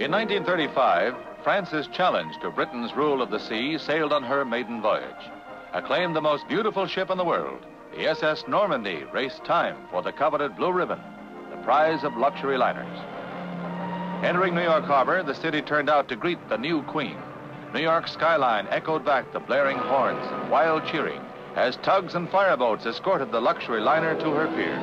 In 1935, France's challenge to Britain's rule of the sea sailed on her maiden voyage. Acclaimed the most beautiful ship in the world, the SS Normandie raced time for the coveted Blue Ribbon, the prize of luxury liners. Entering New York Harbor, the city turned out to greet the new queen. New York's skyline echoed back the blaring horns and wild cheering as tugs and fireboats escorted the luxury liner to her pier.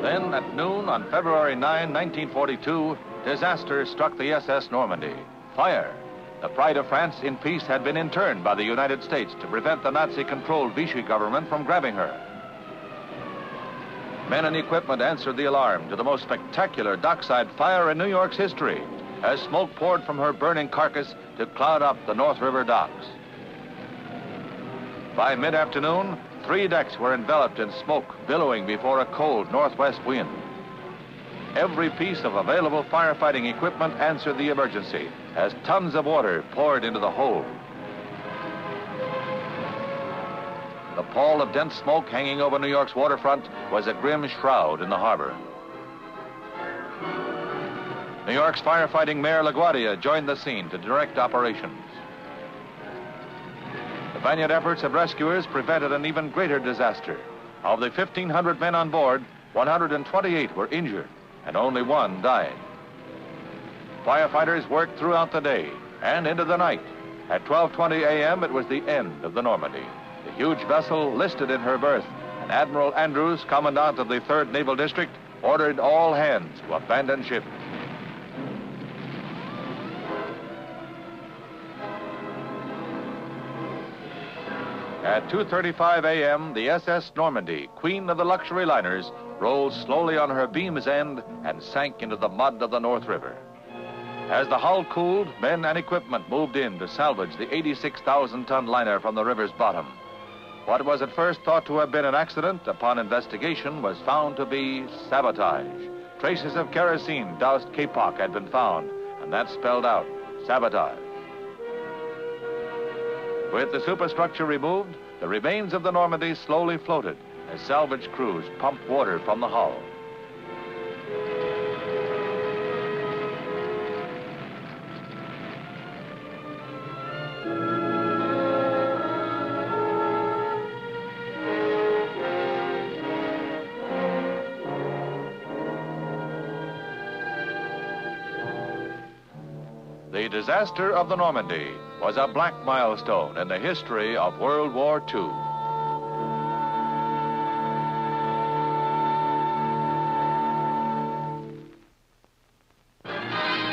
Then, at noon on February 9, 1942, disaster struck the SS Normandie. Fire. The pride of France in peace had been interned by the United States to prevent the Nazi-controlled Vichy government from grabbing her. Men and equipment answered the alarm to the most spectacular dockside fire in New York's history, as smoke poured from her burning carcass to cloud up the North River docks. By mid-afternoon, 3 decks were enveloped in smoke, billowing before a cold northwest wind. Every piece of available firefighting equipment answered the emergency as tons of water poured into the hold. The pall of dense smoke hanging over New York's waterfront was a grim shroud in the harbor. New York's firefighting Mayor LaGuardia joined the scene to direct operations. The valiant efforts of rescuers prevented an even greater disaster. Of the 1,500 men on board, 128 were injured, and only 1 died. Firefighters worked throughout the day and into the night. At 12:20 a.m., it was the end of the Normandie. The huge vessel listed in her berth, and Admiral Andrews, Commandant of the 3rd Naval District, ordered all hands to abandon ship. At 2:35 a.m., the SS Normandie, queen of the luxury liners, rolled slowly on her beam's end and sank into the mud of the North River. As the hull cooled, men and equipment moved in to salvage the 86,000-ton liner from the river's bottom. What was at first thought to have been an accident, upon investigation, was found to be sabotage. Traces of kerosene doused kapok had been found, and that spelled out sabotage. With the superstructure removed, the remains of the Normandie slowly floated as salvage crews pumped water from the hull. The disaster of the Normandie was a black milestone in the history of World War II.